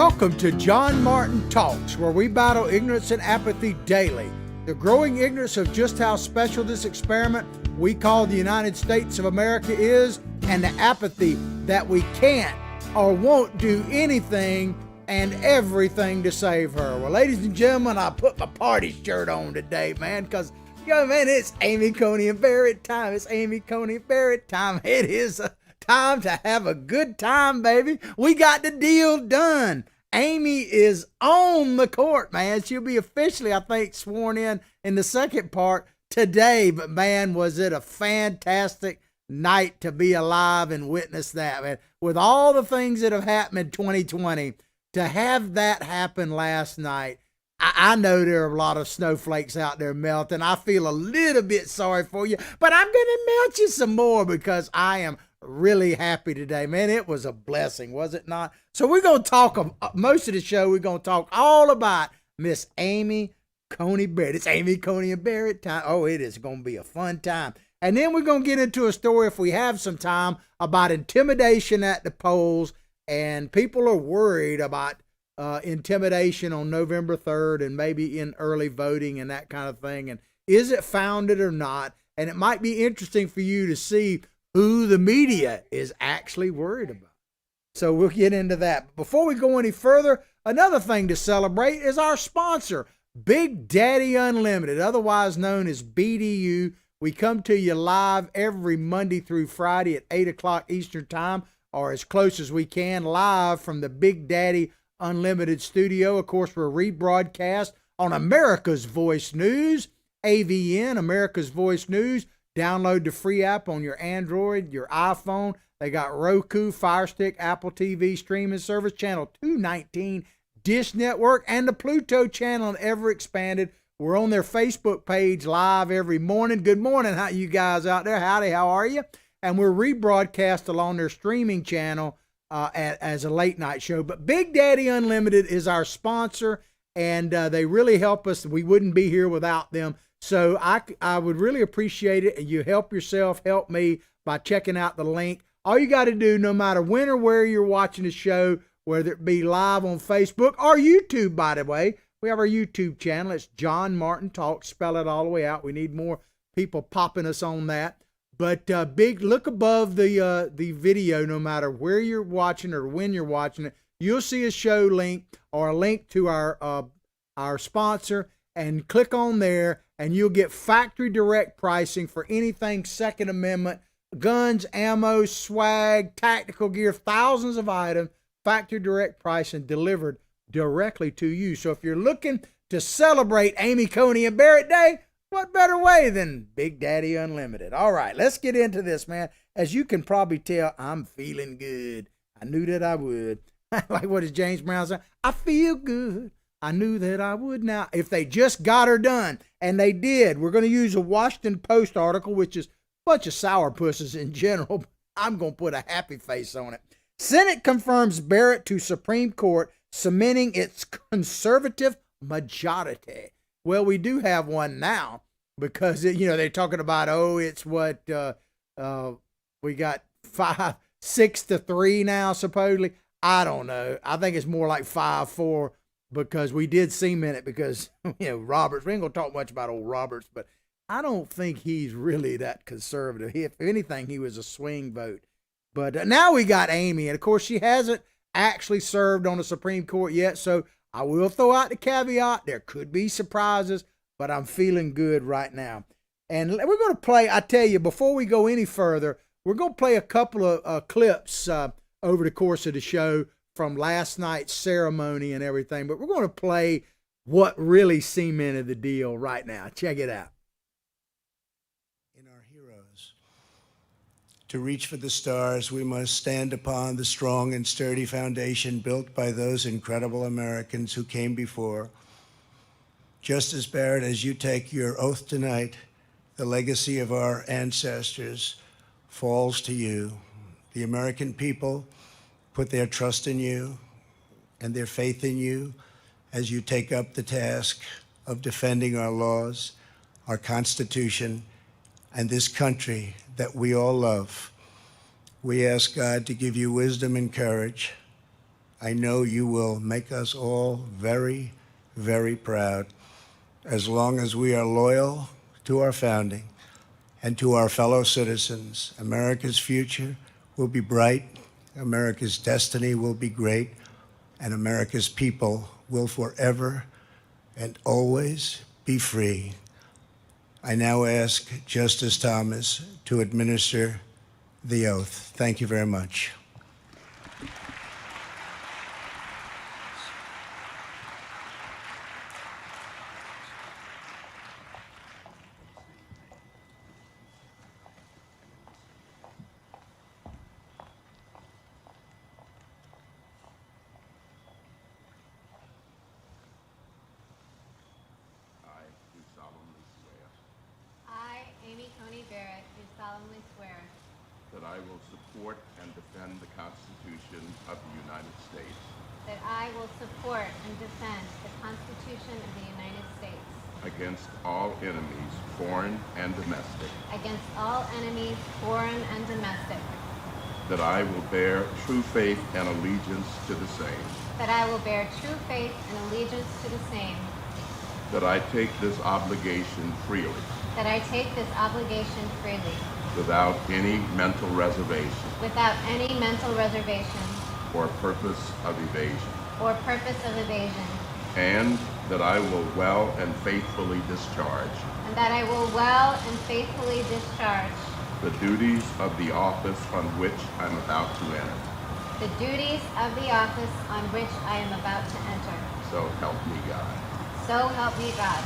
Welcome to John Martin Talks, where we battle ignorance and apathy daily. The growing ignorance of just how special this experiment we call the United States of America is, and the apathy that we can't or won't do anything and everything to save her. Well, ladies and gentlemen, I put my party shirt on today, man, because, man, it's Amy, Coney, and Barrett time. It's Amy, Coney, and Barrett time. It is time to have a good time, baby. We got the deal done. Amy is on the court, man. She'll be officially, I think, sworn in the second part today. But, man, was it a fantastic night to be alive and witness that, man. With all the things that have happened in 2020, to have that happen last night, I know there are a lot of snowflakes out there melting. I feel a little bit sorry for you, but I'm going to melt you some more because I am really happy today, man. It was a blessing, was it not? So we're going to talk, most of the show, we're going to talk all about Miss Amy Coney Barrett. It's Amy, Coney, and Barrett time. Oh, it is going to be a fun time. And then we're going to get into a story, if we have some time, about intimidation at the polls. And people are worried about intimidation on November 3rd and maybe in early voting and that kind of thing. And is it founded or not? And it might be interesting for you to see who the media is actually worried about. So we'll get into that. But before we go any further, another thing to celebrate is our sponsor, Big Daddy Unlimited, otherwise known as BDU. We come to you live every Monday through Friday at 8 o'clock Eastern Time, or as close as we can, live from the Big Daddy Unlimited studio. Of course, we're rebroadcast on America's Voice News, AVN, America's Voice News. Download the free app on your Android, your iPhone. They got Roku, Fire Stick, Apple TV streaming service, channel 219, Dish Network, and the Pluto channel, and ever expanded. We're on their Facebook page live every morning. Good morning, how you guys out there? Howdy, how are you? And we're rebroadcast along their streaming channel as a late night show. But Big Daddy Unlimited is our sponsor, and they really help us. We wouldn't be here without them. So I would really appreciate it. And you help yourself, help me by checking out the link. All you got to do, no matter when or where you're watching the show, whether it be live on Facebook or YouTube, by the way, we have our YouTube channel. It's John Martin Talk. Spell it all the way out. We need more people popping us on that. But look above the video, no matter where you're watching or when you're watching it. You'll see a show link or a link to our sponsor, and click on there, and you'll get factory direct pricing for anything Second Amendment, guns, ammo, swag, tactical gear, thousands of items, factory direct pricing delivered directly to you. So if you're looking to celebrate Amy, Coney, and Barrett Day, what better way than Big Daddy Unlimited? All right, let's get into this, man. As you can probably tell, I'm feeling good. I knew that I would. Like what does James Brown say? I feel good. I knew that I would. Now, if they just got her done, and they did, we're going to use a Washington Post article, which is a bunch of sourpusses in general. I'm going to put a happy face on it. Senate confirms Barrett to Supreme Court, cementing its conservative majority. Well, we do have one now because, they're talking about, it's what, we got 6-3 now, supposedly. I don't know. I think it's more like 5-4 because we did cement it because, Roberts, we ain't going to talk much about old Roberts, but I don't think he's really that conservative. If anything, he was a swing vote. But now we got Amy, and of course, she hasn't actually served on the Supreme Court yet, so I will throw out the caveat. There could be surprises, but I'm feeling good right now. And we're going to play, I tell you, before we go any further, we're going to play a couple of clips over the course of the show from last night's ceremony and everything. But we're going to play what really cemented the deal right now. Check it out. In our heroes, to reach for the stars, we must stand upon the strong and sturdy foundation built by those incredible Americans who came before. Justice Barrett, as you take your oath tonight, the legacy of our ancestors falls to you. The American people put their trust in you and their faith in you as you take up the task of defending our laws, our Constitution, and this country that we all love. We ask God to give you wisdom and courage I know you will make us all very, very proud as long as we are loyal to our founding and to our fellow citizens. America's future will be bright, America's destiny will be great, and America's people will forever and always be free. I now ask Justice Thomas to administer the oath. Thank you very much. I, Amy Coney Barrett, do solemnly swear that I will support and defend the Constitution of the United States that I will support and defend the Constitution of the United States against all enemies, foreign and domestic, against all enemies, foreign and domestic, that I will bear true faith and allegiance to the same, that I will bear true faith and allegiance to the same, that I take this obligation freely, that I take this obligation freely, without any mental reservation without any mental reservation or purpose of evasion, or purpose of evasion, and that I will well and faithfully discharge and that I will well and faithfully discharge the duties of the office on which I'm about to enter. the duties of the office on which I am about to enter. So help me God. So help me God.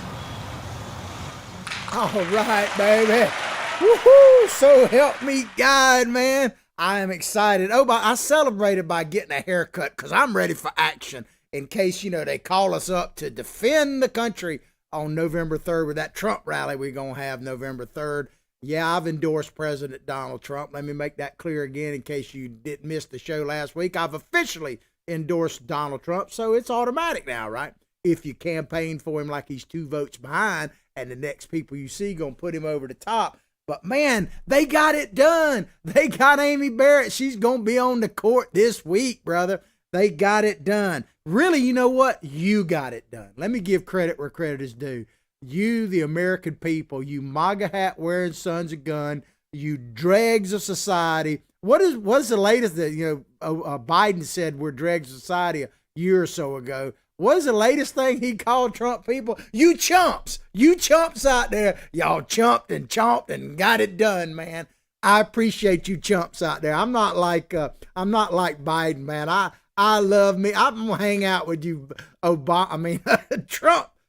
All right, baby. Woohoo! So help me God, man. I am excited. Oh, but I celebrated by getting a haircut because I'm ready for action in case, they call us up to defend the country on November 3rd with that Trump rally we're going to have November 3rd. Yeah, I've endorsed President Donald Trump. Let me make that clear again in case you didn't miss the show last week. I've officially endorsed Donald Trump, so it's automatic now, right? If you campaign for him like he's 2 votes behind and the next people you see going to put him over the top. But man, they got it done. They got Amy Barrett. She's going to be on the court this week, brother. They got it done. Really, you know what? You got it done. Let me give credit where credit is due. You, the American people, you MAGA hat wearing sons of gun, you dregs of society. What's the latest that, Biden said we're dregs of society a year or so ago? What is the latest thing he called Trump people? You chumps. You chumps out there. Y'all chumped and chomped and got it done, man. I appreciate you chumps out there. I'm not like Biden, man. I love me. I'm gonna hang out with you,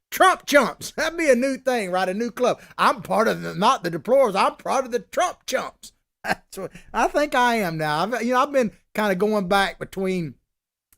Trump chumps. That'd be a new thing, right? A new club. I'm part of not the deplorables. I'm part of the Trump chumps. That's what I think I am now. I've been kind of going back between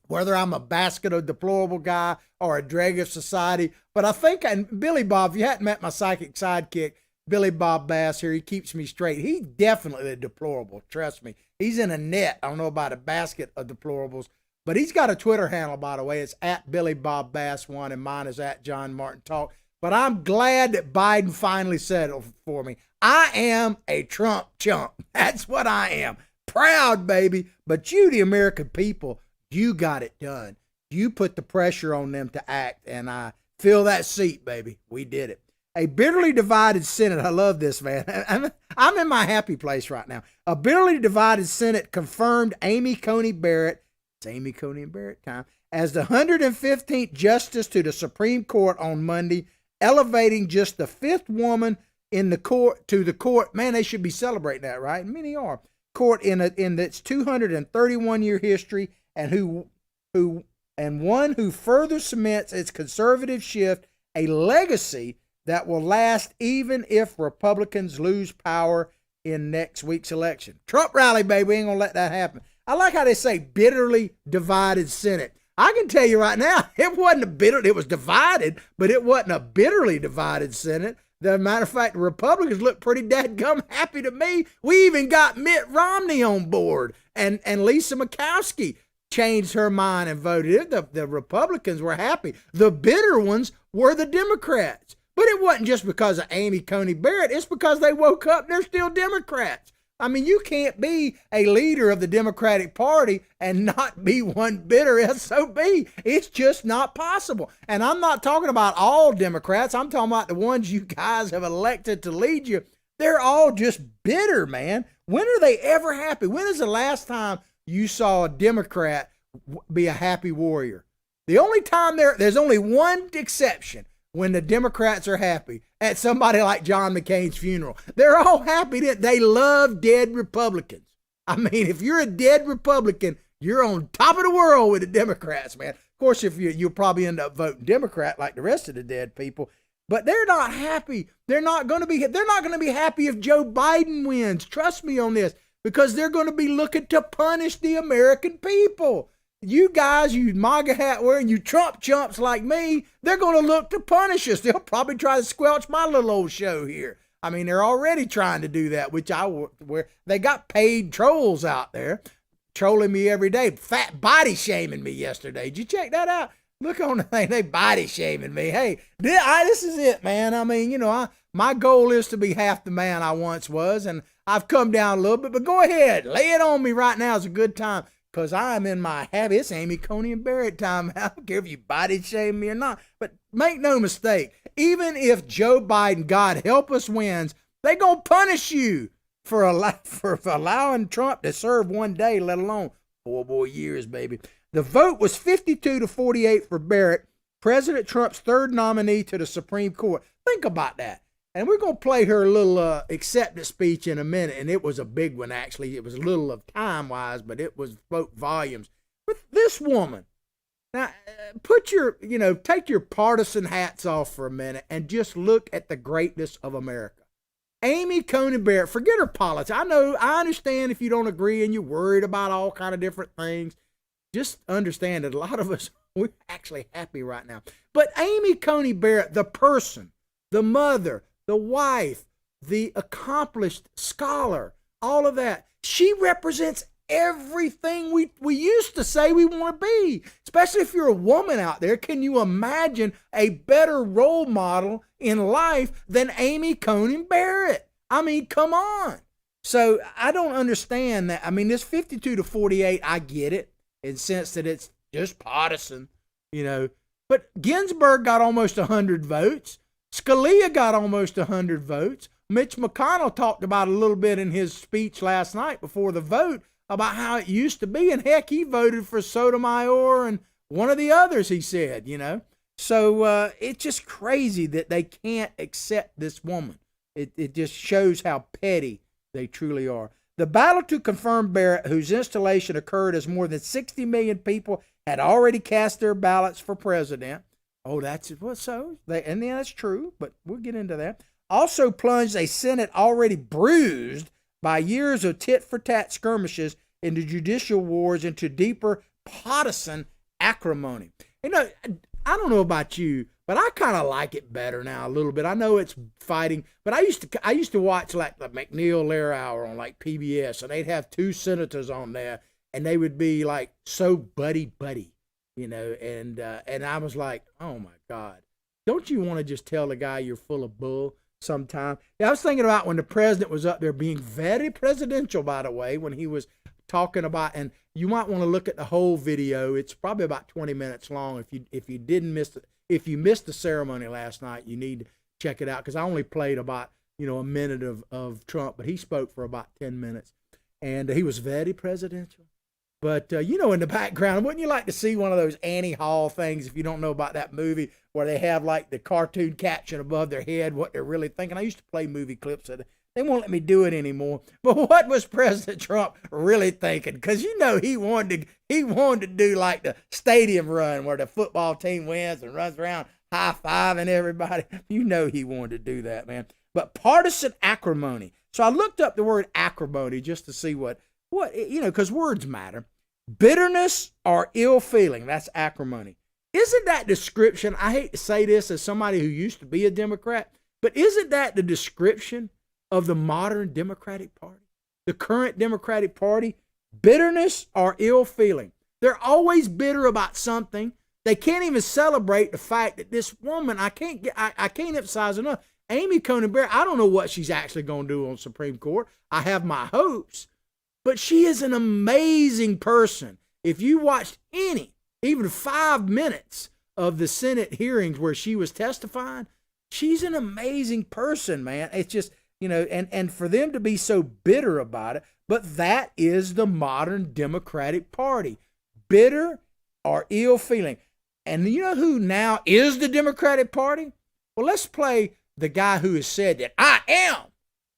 whether I'm a basket of deplorable guy or a drag of society. But I think, and Billy Bob, if you hadn't met my psychic sidekick, Billy Bob Bass here, he keeps me straight. He's definitely a deplorable. Trust me. He's in a net. I don't know about a basket of deplorables, but he's got a Twitter handle, by the way. It's at Billy Bob Bass 1, and mine is at John Martin Talk. But I'm glad that Biden finally settled for me. I am a Trump chump. That's what I am. Proud, baby. But you, the American people, you got it done. You put the pressure on them to act, and I fill that seat, baby. We did it. A bitterly divided Senate. I love this, man. I'm in my happy place right now. A bitterly divided Senate confirmed Amy Coney Barrett, it's Amy Coney and Barrett time, as the 115th Justice to the Supreme Court on Monday, elevating just the 5th woman in the court to the court. Man, they should be celebrating that, right? Many are. Court in its 231-year history, and one who further cements its conservative shift, a legacy that will last even if Republicans lose power in next week's election. Trump rally, baby. We ain't gonna let that happen. I like how they say bitterly divided Senate. I can tell you right now, it wasn't it was divided, but it wasn't a bitterly divided Senate. As a matter of fact, the Republicans look pretty dadgum happy to me. We even got Mitt Romney on board, and Lisa Murkowski changed her mind and voted. The Republicans were happy. The bitter ones were the Democrats. But it wasn't just because of Amy Coney Barrett. It's because they woke up and they're still Democrats. I mean, you can't be a leader of the Democratic Party and not be one bitter SOB. It's just not possible. And I'm not talking about all Democrats. I'm talking about the ones you guys have elected to lead you. They're all just bitter, man. When are they ever happy? When is the last time you saw a Democrat be a happy warrior? The only time there's only one exception when the Democrats are happy at somebody like John McCain's funeral. They're all happy that they love dead Republicans. I mean, if you're a dead Republican, you're on top of the world with the Democrats, man. Of course, if you'll probably end up voting Democrat like the rest of the dead people. But they're not happy. They're not going to be happy if Joe Biden wins. Trust me on this, because they're going to be looking to punish the American people. You guys, you MAGA hat wearing, you Trump chumps like me, they're going to look to punish us. They'll probably try to squelch my little old show here. I mean, they're already trying to do that, which where they got paid trolls out there trolling me every day, fat body shaming me yesterday. Did you check that out? Look on the thing, they body shaming me. Hey, this is it, man. I mean, my goal is to be half the man I once was, and I've come down a little bit, but go ahead, lay it on me right now. It's a good time, because I'm in my habit. It's Amy Coney and Barrett time. I don't care if you body shame me or not, but make no mistake, even if Joe Biden, God help us, wins, they gonna punish you for allowing Trump to serve one day, let alone 4 more years, baby. The vote was 52-48 for Barrett, President Trump's third nominee to the Supreme Court. Think about that. And we're going to play her little acceptance speech in a minute. And it was a big one, actually. It was a little of time-wise, but it was spoke volumes. But this woman, now, take your partisan hats off for a minute and just look at the greatness of America. Amy Coney Barrett, forget her politics. I understand if you don't agree and you're worried about all kind of different things. Just understand that a lot of us, we're actually happy right now. But Amy Coney Barrett, the person, the mother, the wife, the accomplished scholar, all of that, she represents everything we used to say we want to be. Especially if you're a woman out there, can you imagine a better role model in life than Amy Coney Barrett? I mean, come on. So I don't understand that. I mean, this 52-48, I get it, in the sense that it's just partisan, But Ginsburg got almost 100 votes. Scalia got almost 100 votes. Mitch McConnell talked about a little bit in his speech last night before the vote about how it used to be. And heck, he voted for Sotomayor and one of the others, he said, So it's just crazy that they can't accept this woman. It just shows how petty they truly are. The battle to confirm Barrett, whose installation occurred as more than 60 million people had already cast their ballots for president. Oh, that's true, but we'll get into that. Also plunged a Senate already bruised by years of tit-for-tat skirmishes into judicial wars into deeper partisan acrimony. I don't know about you, but I kind of like it better now a little bit. I know it's fighting, but I used to watch like the McNeil-Lehrer Hour on like PBS, and they'd have 2 senators on there, and they would be like so buddy-buddy, and I was like, oh my God, don't you want to just tell the guy you're full of bull sometime? Yeah, I was thinking about when the president was up there being very presidential, by the way, when he was talking about, and you might want to look at the whole video. It's probably about 20 minutes long. If you missed the ceremony last night, you need to check it out, because I only played about a minute of Trump, but he spoke for about 10 minutes, and he was very presidential. But in the background, wouldn't you like to see one of those Annie Hall things, if you don't know about that movie, where they have like the cartoon caption above their head, what they're really thinking? I used to play movie clips of it. They won't let me do it anymore. But what was President Trump really thinking? Because he wanted to do like the stadium run where the football team wins and runs around high-fiving everybody. He wanted to do that, man. But partisan acrimony. So I looked up the word acrimony just to see what because words matter. Bitterness or ill feeling, that's acrimony. Isn't that description, I hate to say this as somebody who used to be a Democrat, but isn't that the description of the modern Democratic Party, the current Democratic Party? Bitterness or ill feeling. They're always bitter about something. They can't even celebrate the fact that this woman, I can't emphasize enough, Amy Coney Barrett, I don't know what she's actually going to do on Supreme Court. I have my hopes, but she is an amazing person. If you watched even 5 minutes of the Senate hearings where she was testifying, she's an amazing person, man. It's just, and for them to be so bitter about it, but that is the modern Democratic Party. Bitter or ill feeling. And you know who now is the Democratic Party? Well, let's play the guy who has said that I am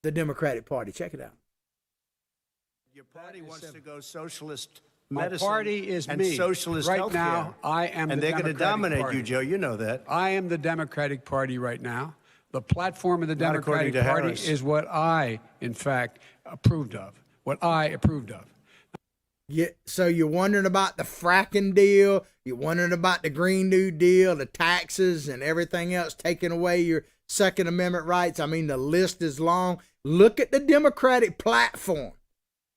the Democratic Party. Check it out. Your party wants to go socialist My medicine party is and me. socialist right healthcare. now, I am and the they're going to Democratic dominate Party. you, Joe. You know that. I am the Democratic Party right now. The platform of the Not according Democratic to Party Harris. is what I, in fact, approved of. What I approved of. Yeah, so you're wondering about the fracking deal, you're wondering about the Green New Deal, the taxes and everything else, taking away your Second Amendment rights. I mean, the list is long. Look at the Democratic platform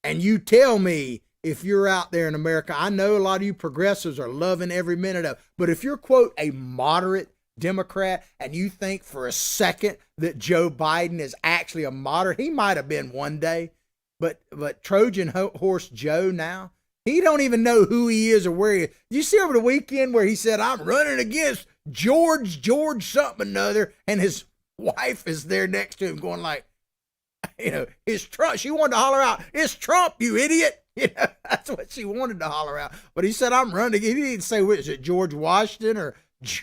and you tell me if you're out there in America. I know a lot of you progressives are loving every minute of it, but if you're, quote, a moderate Democrat and you think for a second that Joe Biden is actually a moderate, he might have been one day. But Trojan Horse Joe now, he don't even know who he is or where he is. Did you see over the weekend where he said, I'm running against George something another, and his wife is there next to him going like, it's Trump. She wanted to holler out, it's Trump, you idiot. That's what she wanted to holler out. But he said, I'm running against. He didn't say, is it George Washington or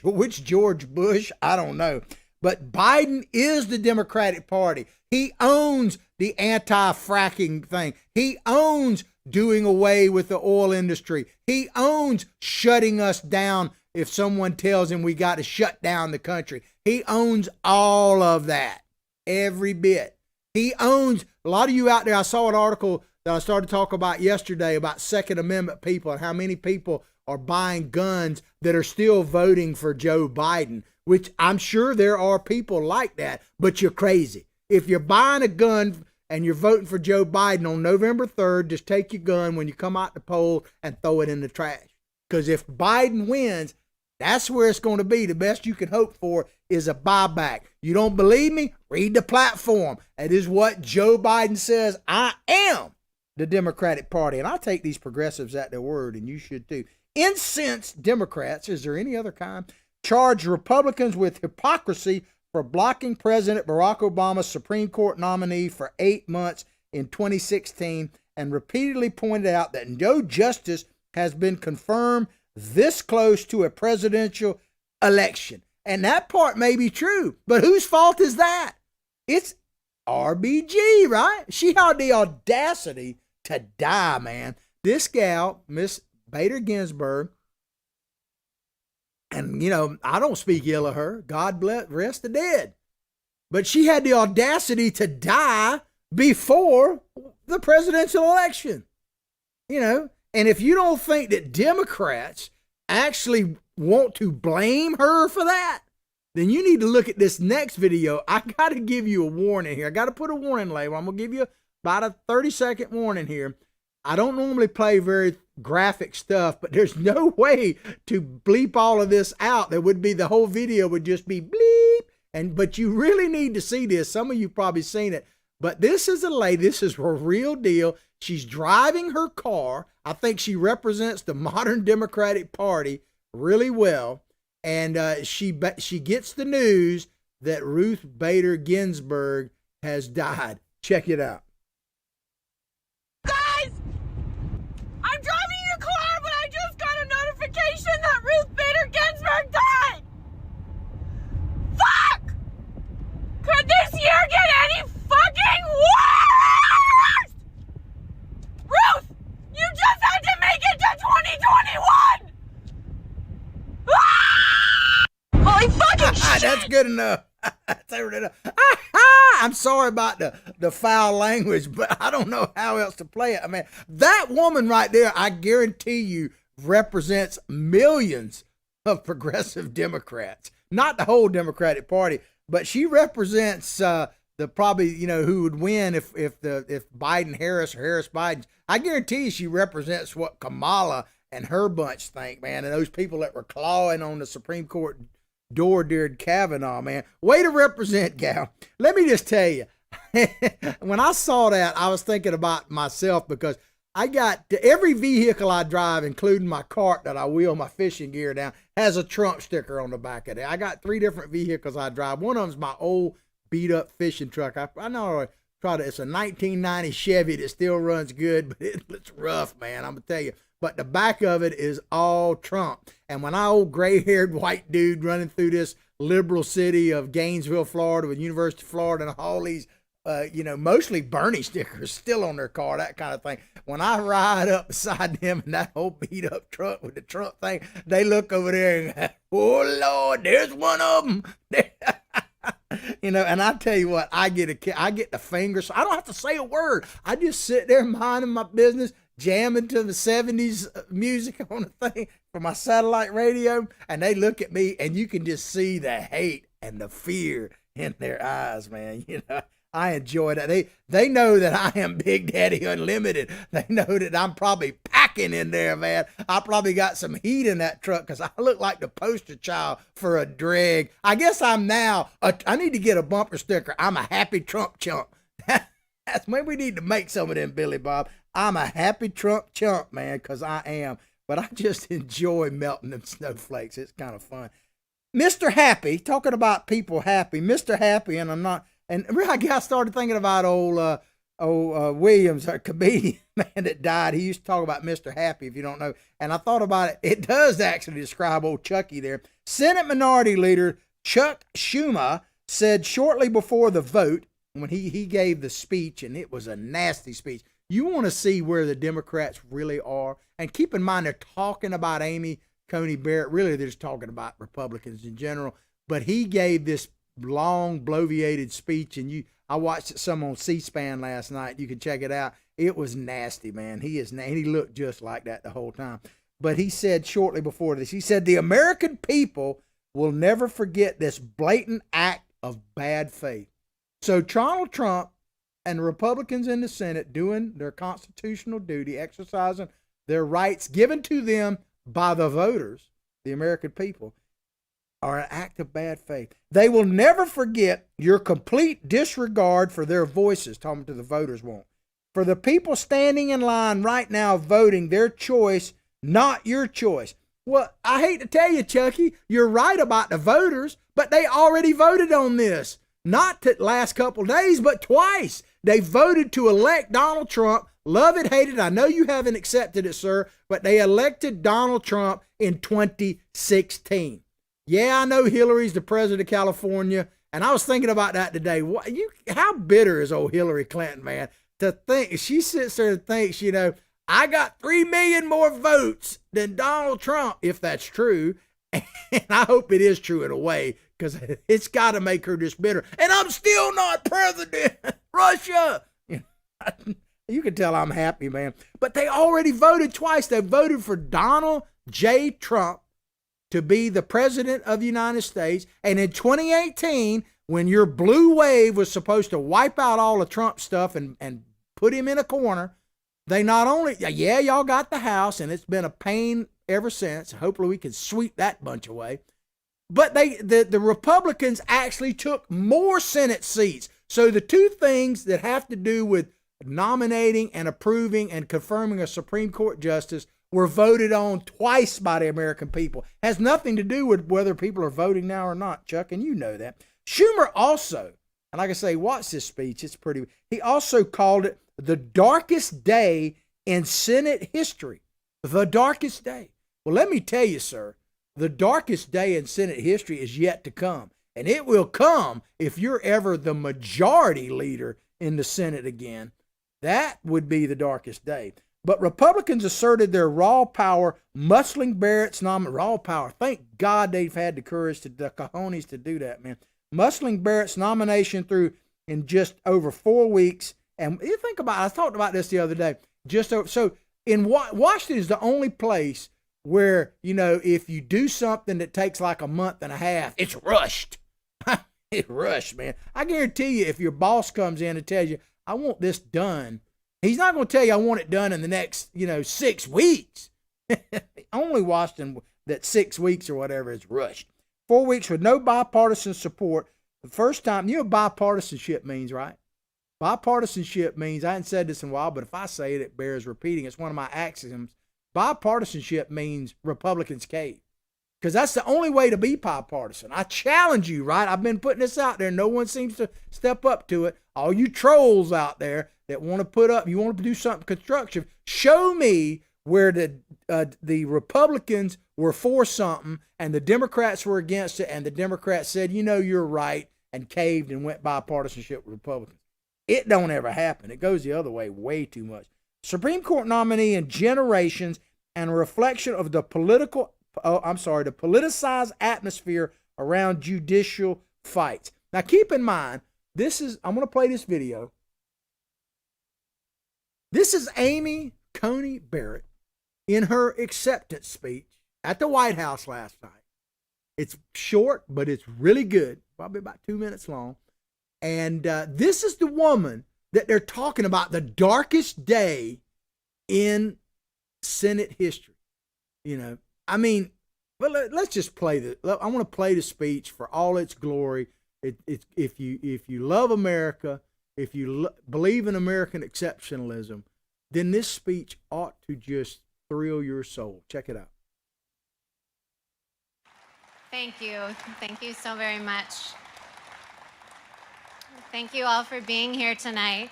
which George Bush? I don't know. But Biden is the Democratic Party. He owns the anti-fracking thing. He owns doing away with the oil industry. He owns shutting us down if someone tells him we got to shut down the country. He owns all of that, every bit. He owns, a lot of you out there, I saw an article that I started to talk about yesterday about Second Amendment people and how many people are buying guns that are still voting for Joe Biden, which I'm sure there are people like that, but you're crazy. If you're buying a gun and you're voting for Joe Biden on November 3rd, just take your gun when you come out the poll and throw it in the trash. Because if Biden wins, that's where it's going to be. The best you can hope for is a buyback. You don't believe me? Read the platform. That is what Joe Biden says. I am the Democratic Party. And I take these progressives at their word, and you should too. Incensed Democrats, is there any other kind, charge Republicans with hypocrisy for blocking President Barack Obama's Supreme Court nominee for 8 months in 2016 and repeatedly pointed out that no justice has been confirmed this close to a presidential election. And that part may be true, but whose fault is that? It's RBG, right? She had the audacity to die, man. This gal, Miss Bader Ginsburg, and, I don't speak ill of her. God bless, rest the dead. But she had the audacity to die before the presidential election. And if you don't think that Democrats actually want to blame her for that, then you need to look at this next video. I got to give you a warning here. I got to put a warning label. I'm going to give you about a 30-second warning here. I don't normally play very graphic stuff, but there's no way to bleep all of this out. There would be, the whole video would just be bleep. But you really need to see this. Some of you probably seen it, but this is a lady. This is her real deal. She's driving her car. I think she represents the modern Democratic Party really well. And she gets the news that Ruth Bader Ginsburg has died. Check it out. I'm driving your car, but I just got a notification that Ruth Bader Ginsburg died! Fuck! Could this year get any fucking worse? Ruth, you just had to make it to 2021! Ah! Holy fucking shit! That's good enough. That's enough. I'm sorry about the foul language, but I don't know how else to play it. I mean, that woman right there, I guarantee you, represents millions of progressive Democrats. Not the whole Democratic Party, but she represents the probably, who would win if Biden Harris or Harris Biden. I guarantee you she represents what Kamala and her bunch think, man, and those people that were clawing on the Supreme Court door during Kavanaugh, man. Way to represent, gal. Let me just tell you, when I saw that, I was thinking about myself because I got every vehicle I drive, including my cart that I wheel my fishing gear down, has a Trump sticker on the back of it. I got 3 different vehicles I drive. One of them's my old beat up fishing truck. I know it's a 1990 Chevy that still runs good, but it's rough, man. I'm gonna tell you. But the back of it is all Trump. And when I old gray-haired white dude running through this liberal city of Gainesville, Florida, with University of Florida and all these, mostly Bernie stickers still on their car, that kind of thing. When I ride up beside them in that whole beat-up truck with the Trump thing, they look over there and go, oh, Lord, there's one of them. And I tell you what, I get the fingers. So I don't have to say a word. I just sit there minding my business, jamming to the 70s music on the thing for my satellite radio, and they look at me, and you can just see the hate and the fear in their eyes, man. I enjoy that. They know that I am Big Daddy Unlimited. They know that I'm probably packing in there, man. I probably got some heat in that truck because I look like the poster child for a drag. I guess I'm now, I need to get a bumper sticker. I'm a happy Trump chump. That's when we need to make some of them, Billy Bob. I'm a happy Trump chump, man, because I am. But I just enjoy melting them snowflakes. It's kind of fun. Mr. Happy, talking about people happy, Mr. Happy, and I'm not, and I started thinking about old Williams, a comedian, man, that died. He used to talk about Mr. Happy, if you don't know. And I thought about it. It does actually describe old Chucky there. Senate Minority Leader Chuck Schumer said shortly before the vote, when he gave the speech, and it was a nasty speech. You want to see where the Democrats really are. And keep in mind, they're talking about Amy Coney Barrett. Really, they're just talking about Republicans in general. But he gave this long, bloviated speech, and I watched it some on C-SPAN last night. You can check it out. It was nasty, man. He looked just like that the whole time. But he said shortly before this, he said, the American people will never forget this blatant act of bad faith. So Donald Trump and Republicans in the Senate doing their constitutional duty, exercising their rights given to them by the voters, the American people, are an act of bad faith. They will never forget your complete disregard for their voices, talking to the voters won't. For the people standing in line right now voting their choice, not your choice. Well, I hate to tell you, Chucky, you're right about the voters, but they already voted on this. Not the last couple days, but twice. They voted to elect Donald Trump. Love it, hate it. I know you haven't accepted it, sir, but they elected Donald Trump in 2016. Yeah, I know Hillary's the president of California, and I was thinking about that today. How bitter is old Hillary Clinton, man? To think, she sits there and thinks, I got 3 million more votes than Donald Trump, if that's true. And I hope it is true in a way, because it's got to make her just bitter. And I'm still not president. Russia. You can tell I'm happy, man. But they already voted twice. They voted for Donald J. Trump to be the president of the United States. And in 2018, when your blue wave was supposed to wipe out all the Trump stuff and put him in a corner, they not only, y'all got the House, and it's been a pain ever since. Hopefully we can sweep that bunch away. But the Republicans actually took more Senate seats. So the two things that have to do with nominating and approving and confirming a Supreme Court justice were voted on twice by the American people. Has nothing to do with whether people are voting now or not, Chuck, and you know that. Schumer also, and like I say, watch this speech. It's pretty. He also called it the darkest day in Senate history. The darkest day. Well, let me tell you, sir, the darkest day in Senate history is yet to come. And it will come if you're ever the majority leader in the Senate again. That would be the darkest day. But Republicans asserted their raw power, muscling Barrett's raw power. Thank God they've had the courage, the cojones to do that, man. Muscling Barrett's nomination through in just over 4 weeks. And you think about it, I talked about this the other day. So in Washington is the only place where, if you do something that takes like a month and a half, it's rushed. It's rushed, man. I guarantee you, if your boss comes in and tells you, I want this done, he's not going to tell you, I want it done in the next, 6 weeks. Only Washington, that 6 weeks or whatever is rushed. 4 weeks with no bipartisan support. The first time, you know what bipartisanship means, right? Bipartisanship means, I haven't said this in a while, but if I say it, it bears repeating. It's one of my axioms. Bipartisanship means Republicans cave. Because that's the only way to be bipartisan. I challenge you, right? I've been putting this out there. No one seems to step up to it. All you trolls out there that want to put up, you want to do something constructive, show me where the Republicans were for something and the Democrats were against it, and the Democrats said, you know, you're right, and caved and went bipartisanship with Republicans. It don't ever happen. It goes the other way way too much. Supreme Court nominee in generations and a reflection of the the politicized atmosphere around judicial fights. Now, keep in mind, I'm going to play this video. This is Amy Coney Barrett in her acceptance speech at the White House last night. It's short, but it's really good, probably about 2 minutes long. And this is the woman that they're talking about, the darkest day in Senate history. You know, I mean, but let's just play the. I want to play the speech for all its glory. If you love America, if you believe in American exceptionalism, then this speech ought to just thrill your soul. Check it out. Thank you. Thank you so very much. Thank you all for being here tonight.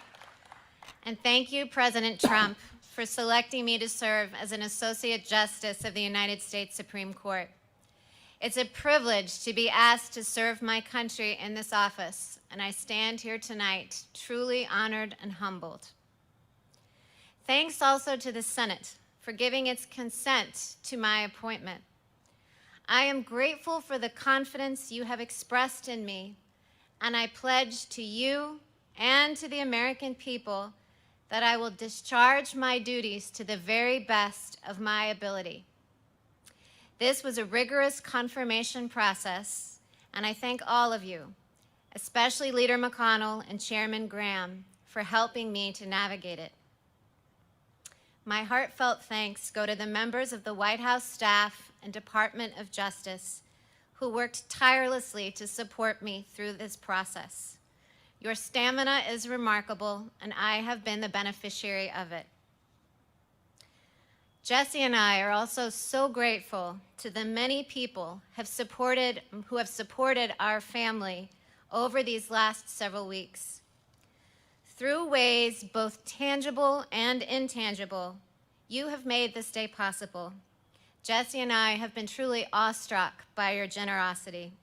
And thank you, President Trump, for selecting me to serve as an Associate Justice of the United States Supreme Court. It's a privilege to be asked to serve my country in this office, and I stand here tonight truly honored and humbled. Thanks also to the Senate for giving its consent to my appointment. I am grateful for the confidence you have expressed in me, and I pledge to you and to the American people that I will discharge my duties to the very best of my ability. This was a rigorous confirmation process, and I thank all of you, especially Leader McConnell and Chairman Graham, for helping me to navigate it. My heartfelt thanks go to the members of the White House staff and Department of Justice who worked tirelessly to support me through this process. Your stamina is remarkable, and I have been the beneficiary of it. Jesse and I are also so grateful to the many people who have supported our family over these last several weeks. Through ways both tangible and intangible, you have made this day possible. Jesse and I have been truly awestruck by your generosity.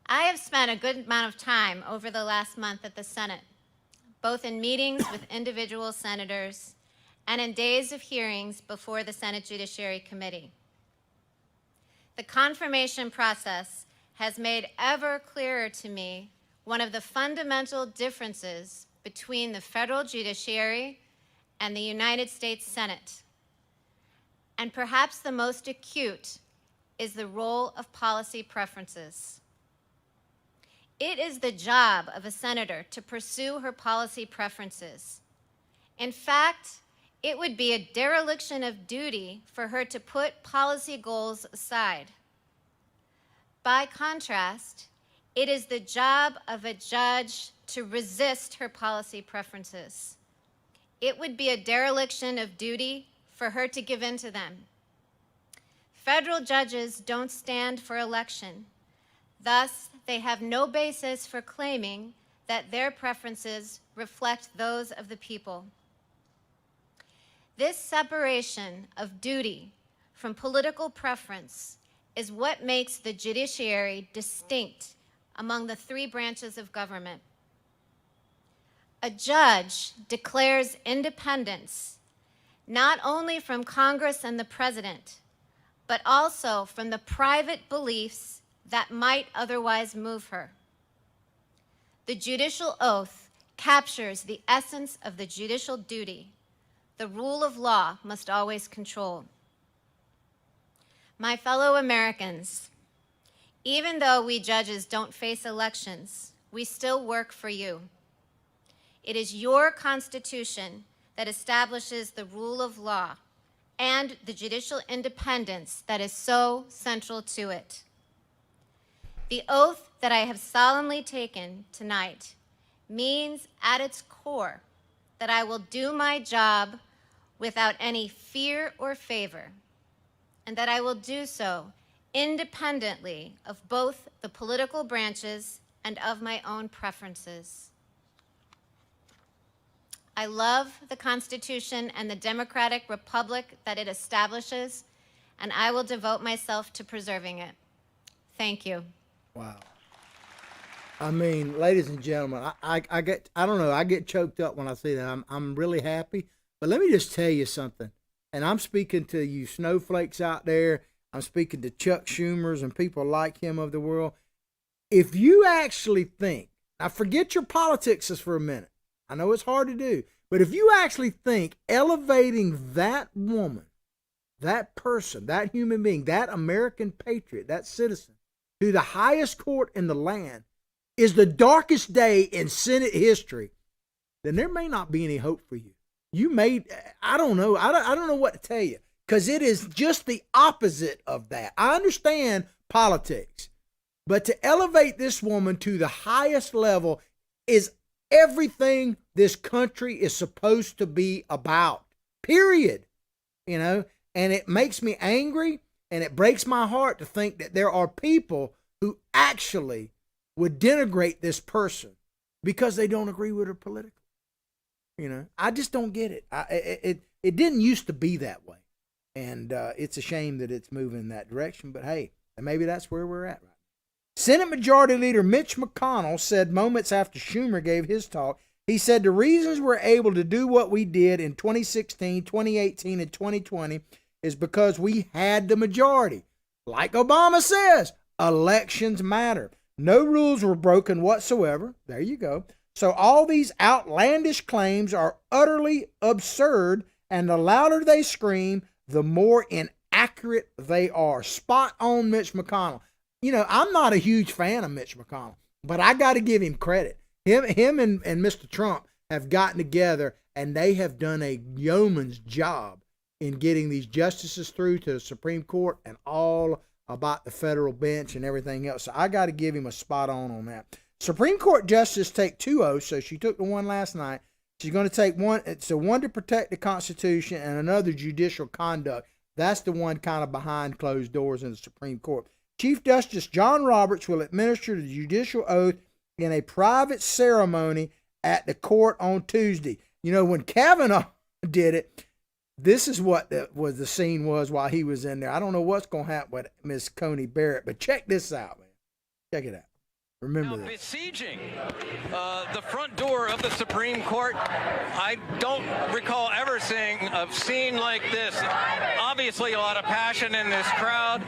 I have spent a good amount of time over the last month at the Senate, both in meetings with individual senators and in days of hearings before the Senate Judiciary Committee. The confirmation process has made ever clearer to me one of the fundamental differences between the federal judiciary and the United States Senate. And perhaps the most acute is the role of policy preferences. It is the job of a senator to pursue her policy preferences. In fact, it would be a dereliction of duty for her to put policy goals aside. By contrast, it is the job of a judge to resist her policy preferences. It would be a dereliction of duty for her to give in to them. Federal judges don't stand for election. Thus, they have no basis for claiming that their preferences reflect those of the people. This separation of duty from political preference is what makes the judiciary distinct among the three branches of government. A judge declares independence not only from Congress and the President, but also from the private beliefs that might otherwise move her. The judicial oath captures the essence of the judicial duty. The rule of law must always control. My fellow Americans, even though we judges don't face elections, we still work for you. It is your Constitution that establishes the rule of law, and the judicial independence that is so central to it. The oath that I have solemnly taken tonight means at its core that I will do my job without any fear or favor, and that I will do so independently of both the political branches and of my own preferences. I love the Constitution and the democratic republic that it establishes, and I will devote myself to preserving it. Thank you. Wow. I mean, ladies and gentlemen, I don't know, I get choked up when I see that. I'm really happy. But let me just tell you something. And I'm speaking to you snowflakes out there. I'm speaking to Chuck Schumers and people like him of the world. If you actually think, now forget your politics for a minute. I know it's hard to do. But if you actually think elevating that woman, that person, that human being, that American patriot, that citizen, to the highest court in the land is the darkest day in Senate history, then there may not be any hope for you. You may, I don't know. I don't know what to tell you, because it is just the opposite of that. I understand politics, but to elevate this woman to the highest level is everything this country is supposed to be about, period. You know, and it makes me angry and it breaks my heart to think that there are people who actually would denigrate this person because they don't agree with her politically. You know, I just don't get it. It didn't used to be that way. And it's a shame that it's moving in that direction. But hey, maybe that's where we're at right now. Senate Majority Leader Mitch McConnell said moments after Schumer gave his talk, he said the reasons we're able to do what we did in 2016, 2018, and 2020 is because we had the majority. Like Obama says, elections matter. No rules were broken whatsoever. There you go. So all these outlandish claims are utterly absurd, and the louder they scream, the more inaccurate they are. Spot on, Mitch McConnell. You know, I'm not a huge fan of Mitch McConnell, but I got to give him credit. Him and Mr. Trump have gotten together, and they have done a yeoman's job in getting these justices through to the Supreme Court and all about the federal bench and everything else. So I got to give him a spot on that. Supreme Court justices take 2 oaths, so she took the one last night. She's going to take one. It's the one to protect the Constitution and another judicial conduct. That's the one kind of behind closed doors in the Supreme Court. Chief Justice John Roberts will administer the judicial oath in a private ceremony at the court on Tuesday. You know, when Kavanaugh did it, this is what the scene was while he was in there. I don't know what's going to happen with Miss Coney Barrett, but check this out, man. Check it out. Remember now, this. Besieging the front door of the Supreme Court, I don't recall ever seeing a scene like this. Obviously, a lot of passion in this crowd.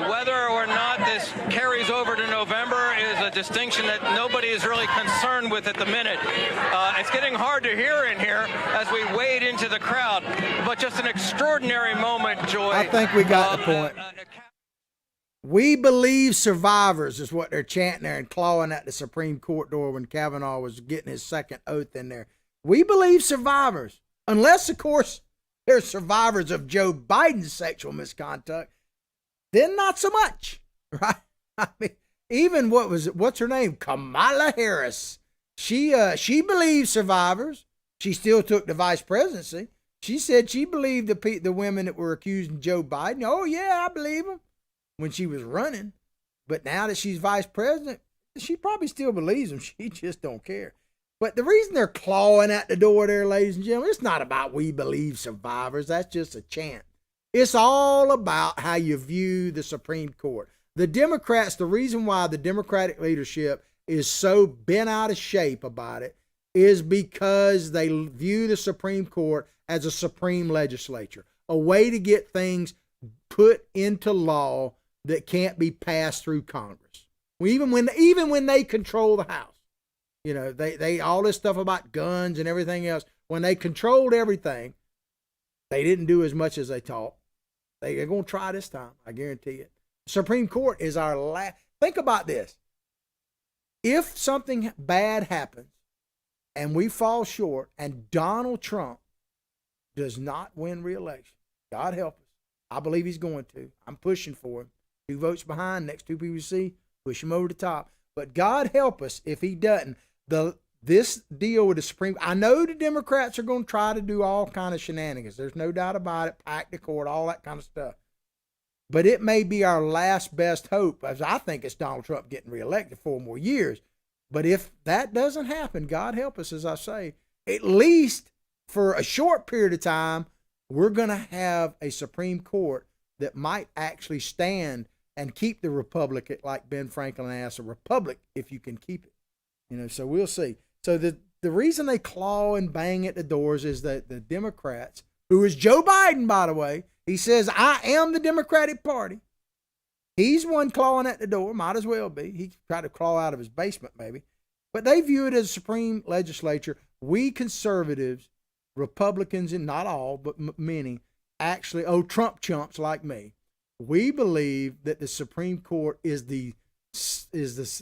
Whether or not this carries over to November is a distinction that nobody is really concerned with at the minute. It's getting hard to hear in here as we wade into the crowd, but just an extraordinary moment, Joy. I think we got the point. We believe survivors is what they're chanting there and clawing at the Supreme Court door when Kavanaugh was getting his second oath in there. We believe survivors, unless, of course, they're survivors of Joe Biden's sexual misconduct. Then not so much, right? I mean, even what's her name? Kamala Harris. She believes survivors. She still took the vice presidency. She said she believed the women that were accusing Joe Biden. Oh, yeah, I believe them. When she was running, but now that she's vice president, she probably still believes him. She just don't care. But the reason they're clawing at the door there, ladies and gentlemen, it's not about we believe survivors. That's just a chant. It's all about how you view the Supreme Court. The Democrats, the reason why the Democratic leadership is so bent out of shape about it is because they view the Supreme Court as a supreme legislature, a way to get things put into law that can't be passed through Congress. Even when they control the House, you know, they all this stuff about guns and everything else. When they controlled everything, they didn't do as much as they thought. They're going to try this time. I guarantee it. Supreme Court is our last. Think about this. If something bad happens and we fall short and Donald Trump does not win re-election, God help us. I believe he's going to. I'm pushing for him. 2 votes behind, next 2 people we see, push him over the top. But God help us if he doesn't. This deal with the Supreme, I know the Democrats are going to try to do all kind of shenanigans. There's no doubt about it. Pack the court, all that kind of stuff. But it may be our last best hope, as I think it's Donald Trump getting reelected 4 more years. But if that doesn't happen, God help us, as I say, at least for a short period of time, we're going to have a Supreme Court that might actually stand and keep the republic, like Ben Franklin asked, a republic if you can keep it. So we'll see. So the reason they claw and bang at the doors is that the Democrats, who is Joe Biden, by the way, he says, I am the Democratic Party. He's one clawing at the door, might as well be. He tried to claw out of his basement, maybe. But they view it as supreme legislature. We conservatives, Republicans, and not all, but many, actually, Trump chumps like me, we believe that the Supreme Court is the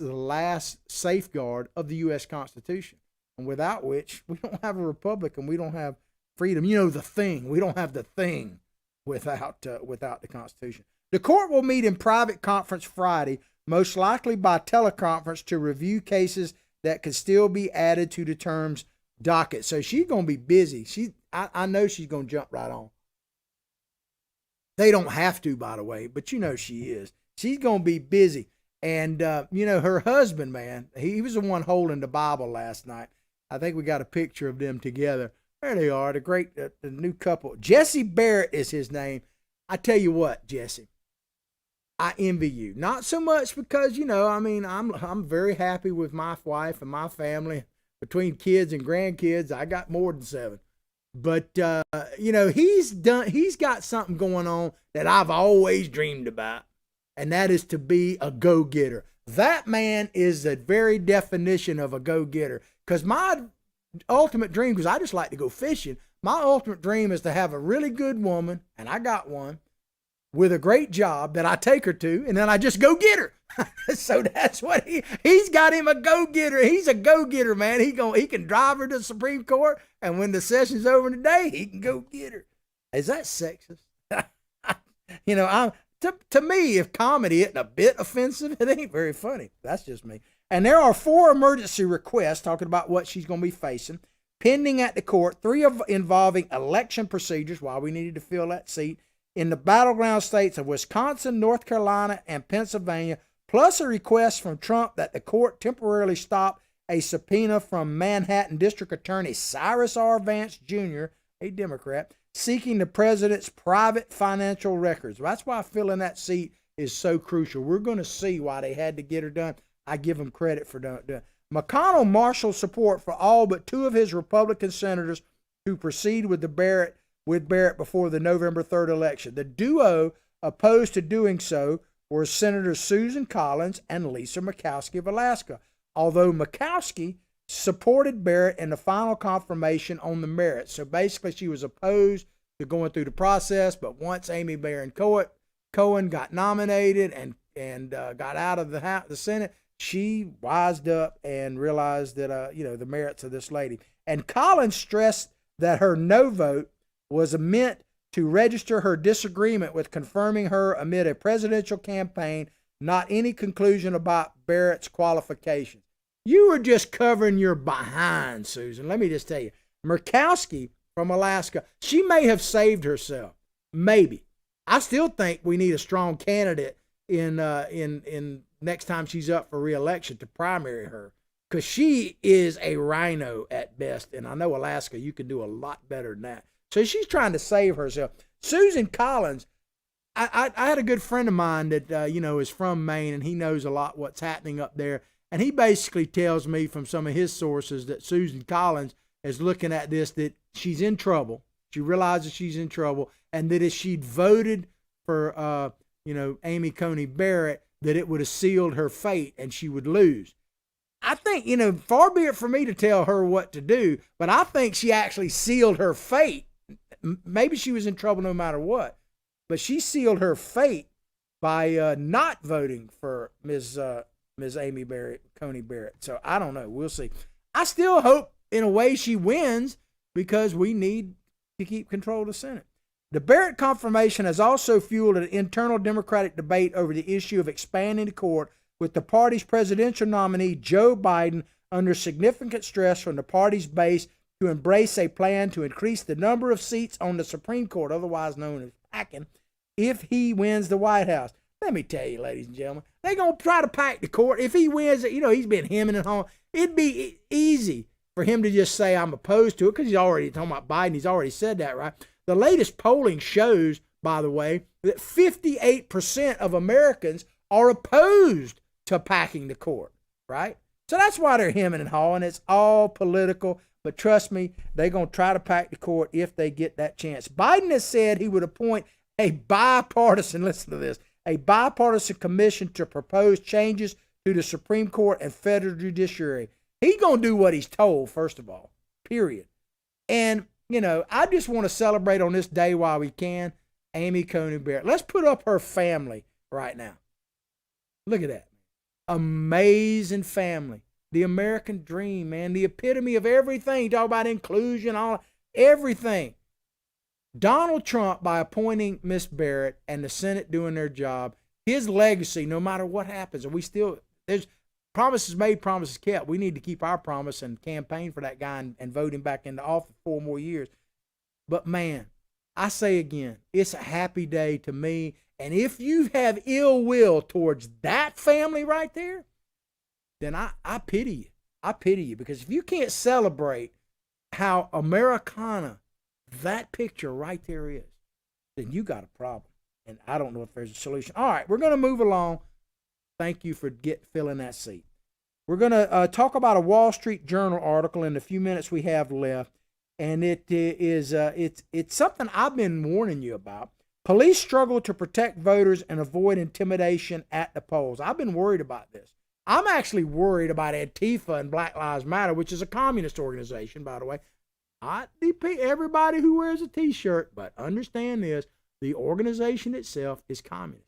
last safeguard of the U.S. Constitution, and without which we don't have a republic and we don't have freedom. We don't have the thing without the Constitution. The court will meet in private conference Friday, most likely by teleconference, to review cases that could still be added to the term's docket. So she's going to be busy. I know she's going to jump right on. They don't have to, by the way, but she is. She's going to be busy. And, her husband, man, he was the one holding the Bible last night. I think we got a picture of them together. There they are, the new couple. Jesse Barrett is his name. I tell you what, Jesse, I envy you. Not so much because, I'm very happy with my wife and my family. Between kids and grandkids, I got more than 7. But, he's got something going on that I've always dreamed about. And that is to be a go-getter. That man is the very definition of a go-getter. Because my ultimate dream, because I just like to go fishing, my ultimate dream is to have a really good woman, and I got one, with a great job that I take her to, and then I just go get her. So that's what he's got him a go-getter. He's a go-getter, man. He can drive her to the Supreme Court, and when the session's over today, he can go get her. Is that sexist? To me, if comedy isn't a bit offensive, it ain't very funny. That's just me. And there are 4 emergency requests talking about what she's going to be facing, pending at the court, 3 involving election procedures, why we needed to fill that seat, in the battleground states of Wisconsin, North Carolina, and Pennsylvania, plus a request from Trump that the court temporarily stop a subpoena from Manhattan District Attorney Cyrus R. Vance Jr., a Democrat, seeking the president's private financial records. That's why filling that seat is so crucial. We're going to see why they had to get her done. I give them credit for doing it. McConnell marshaled support for all but 2 of his Republican senators who proceed with Barrett before the November 3rd election. The duo opposed to doing so were Senators Susan Collins and Lisa Murkowski of Alaska, although Murkowski supported Barrett in the final confirmation on the merits. So basically she was opposed to going through the process, but once Amy Barron Cohen got nominated and got out of the Senate, she wised up and realized that the merits of this lady. And Collins stressed that her no vote was meant to register her disagreement with confirming her amid a presidential campaign, not any conclusion about Barrett's qualifications. You were just covering your behind, Susan. Let me just tell you. Murkowski from Alaska, she may have saved herself. Maybe. I still think we need a strong candidate in next time she's up for re-election to primary her, because she is a rhino at best. And I know Alaska, you can do a lot better than that. So she's trying to save herself. Susan Collins, I had a good friend of mine that, is from Maine, and he knows a lot what's happening up there. And he basically tells me from some of his sources that Susan Collins is looking at this, that she's in trouble. She realizes she's in trouble, and that if she'd voted for, Amy Coney Barrett, that it would have sealed her fate and she would lose. I think, far be it for me to tell her what to do, but I think she actually sealed her fate. Maybe she was in trouble no matter what, but she sealed her fate by not voting for Ms. Amy Coney Barrett. So I don't know. We'll see. I still hope in a way she wins, because we need to keep control of the Senate. The Barrett confirmation has also fueled an internal Democratic debate over the issue of expanding the court, with the party's presidential nominee, Joe Biden, under significant stress from the party's base to embrace a plan to increase the number of seats on the Supreme Court, otherwise known as packing, if he wins the White House. Let me tell you, ladies and gentlemen, they're going to try to pack the court. If he wins it, he's been hemming and hawing. It'd be easy for him to just say, I'm opposed to it, because he's already talking about Biden. He's already said that, right? The latest polling shows, by the way, that 58% of Americans are opposed to packing the court, right? So that's why they're hemming and hawing. It's all political. But trust me, they're going to try to pack the court if they get that chance. Biden has said he would appoint a bipartisan, listen to this, a bipartisan commission to propose changes to the Supreme Court and federal judiciary. He's going to do what he's told, first of all, period. And, I just want to celebrate on this day while we can, Amy Coney Barrett. Let's put up her family right now. Look at that. Amazing family. The American dream, man. The epitome of everything. Talk about inclusion, everything. Donald Trump, by appointing Miss Barrett and the Senate doing their job, his legacy, no matter what happens, and there's promises made, promises kept. We need to keep our promise and campaign for that guy and vote him back into office 4 more years. But man, I say again, it's a happy day to me. And if you have ill will towards that family right there, then I pity you. I pity you, because if you can't celebrate how Americana that picture right there is, then you got a problem. And I don't know if there's a solution. All right, we're going to move along. Thank you for filling that seat. We're going to talk about a Wall Street Journal article in the few minutes we have left. And it's something I've been warning you about. Police struggle to protect voters and avoid intimidation at the polls. I've been worried about this. I'm actually worried about Antifa and Black Lives Matter, which is a communist organization, by the way. I DP everybody who wears a T-shirt, but understand this, the organization itself is communist.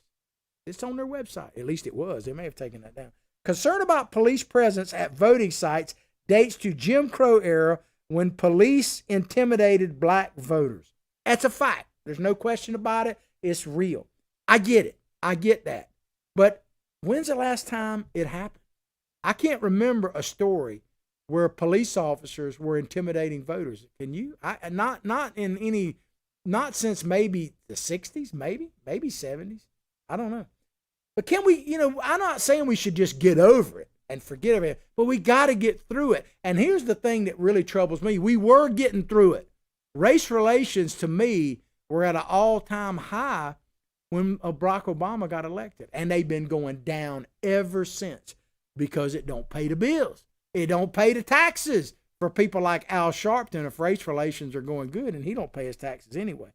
It's on their website. At least it was. They may have taken that down. Concern about police presence at voting sites dates to Jim Crow era when police intimidated black voters. That's a fact. There's no question about it. It's real. I get it. I get that. But when's the last time it happened? I can't remember a story where police officers were intimidating voters. Can you? Not since maybe the 60s, maybe 70s. I don't know. But can we, I'm not saying we should just get over it and forget about it, but we got to get through it. And here's the thing that really troubles me. We were getting through it. Race relations, to me, were at an all-time high when Barack Obama got elected. And they've been going down ever since because it don't pay the bills. It don't pay the taxes for people like Al Sharpton if race relations are going good, and he don't pay his taxes anyway.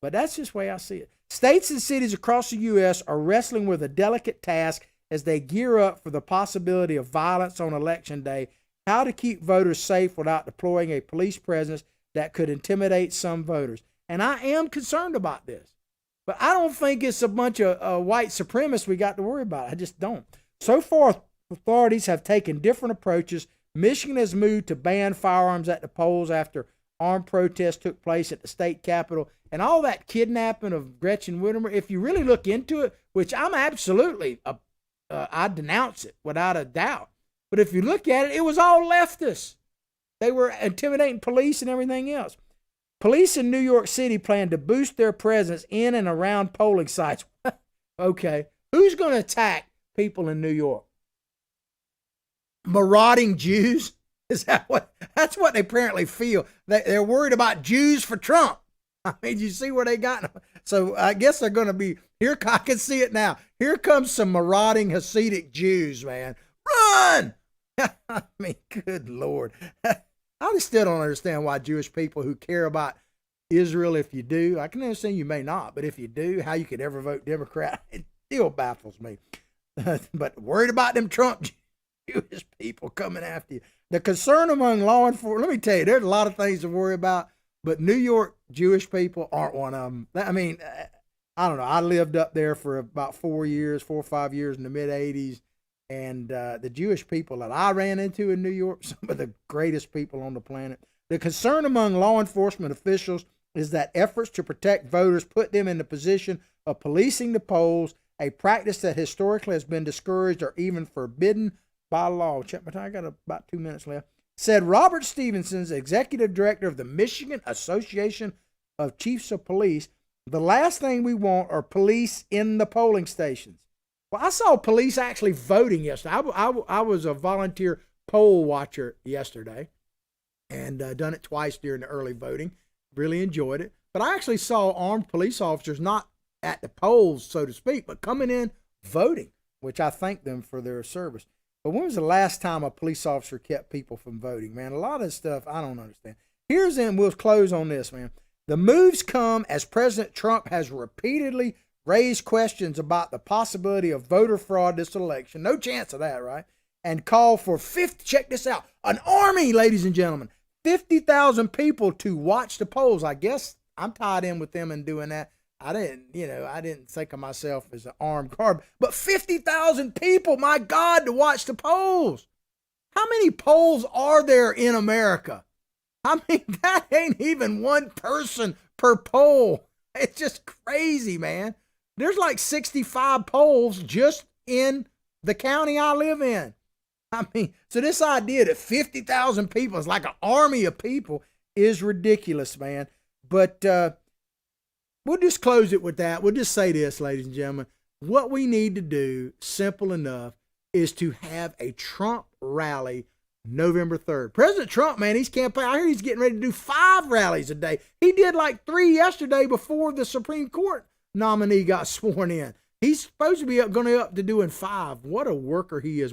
But that's just the way I see it. States and cities across the U.S. are wrestling with a delicate task as they gear up for the possibility of violence on Election Day, how to keep voters safe without deploying a police presence that could intimidate some voters. And I am concerned about this. But I don't think it's a bunch of white supremacists we got to worry about. I just don't. So far, authorities have taken different approaches. Michigan has moved to ban firearms at the polls after armed protests took place at the state capitol. And all that kidnapping of Gretchen Whitmer, if you really look into it, which I'm absolutely, I denounce it without a doubt. But if you look at it, it was all leftists. They were intimidating police and everything else. Police in New York City plan to boost their presence in and around polling sites. Okay, who's going to attack people in New York? Marauding Jews? Is that what? That's what they apparently feel. They're worried about Jews for Trump. I mean, you see where they got. So I guess they're going to be here. I can see it now. Here comes some marauding Hasidic Jews, man. Run! I mean, good Lord. I still don't understand why Jewish people who care about Israel, if you do, I can understand you may not, but if you do, how you could ever vote Democrat, it still baffles me. But worried about them Trump Jewish people coming after you. The concern among law enforcement, let me tell you, there's a lot of things to worry about, but New York Jewish people aren't one of them. I mean, I don't know. I lived up there for about 4 or 5 years in the mid-'80s. And the Jewish people that I ran into in New York, some of the greatest people on the planet. The concern among law enforcement officials is that efforts to protect voters put them in the position of policing the polls, a practice that historically has been discouraged or even forbidden by law. Check my time. I got about 2 minutes left. Said Robert Stevenson, executive director of the Michigan Association of Chiefs of Police, the last thing we want are police in the polling stations. Well, I saw police actually voting yesterday. I was a volunteer poll watcher yesterday and done it twice during the early voting. Really enjoyed it. But I actually saw armed police officers, not at the polls, so to speak, but coming in voting, which I thank them for their service. But when was the last time a police officer kept people from voting, man? A lot of stuff I don't understand. We'll close on this, man. The moves come as President Trump has repeatedly raised questions about the possibility of voter fraud this election. No chance of that, right? And called for check this out, an army, ladies and gentlemen, 50,000 people to watch the polls. I guess I'm tied in with them in doing that. I didn't think of myself as an armed guard, but 50,000 people, my God, to watch the polls. How many polls are there in America? I mean, that ain't even one person per poll. It's just crazy, man. There's like 65 polls just in the county I live in. I mean, so this idea that 50,000 people is like an army of people is ridiculous, man. But we'll just close it with that. We'll just say this, ladies and gentlemen. What we need to do, simple enough, is to have a Trump rally November 3rd. President Trump, man, he's campaigning. I hear he's getting ready to do 5 rallies a day. He did like 3 yesterday before the Supreme Court nominee got sworn in. He's supposed to be up to doing 5. What a worker he is.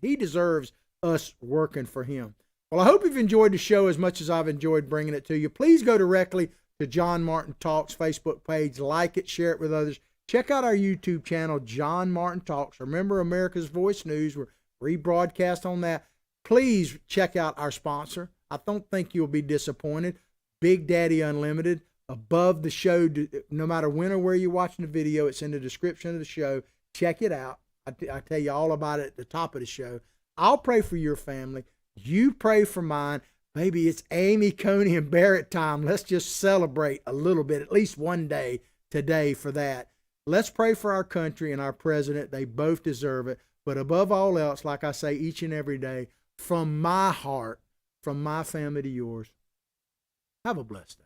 He deserves us working for him. Well, I hope you've enjoyed the show as much as I've enjoyed bringing it to you. Please go directly to John Martin Talks Facebook page. Like it, share it with others. Check out our YouTube channel, John Martin Talks. Remember, America's Voice News. We're rebroadcast on that. Please check out our sponsor. I don't think you'll be disappointed. Big Daddy Unlimited. Above the show, no matter when or where you're watching the video, it's in the description of the show. Check it out. I tell you all about it at the top of the show. I'll pray for your family. You pray for mine. Baby, it's Amy, Coney, and Barrett time. Let's just celebrate a little bit, at least one day today for that. Let's pray for our country and our president. They both deserve it. But above all else, like I say each and every day, from my heart, from my family to yours, have a blessed day.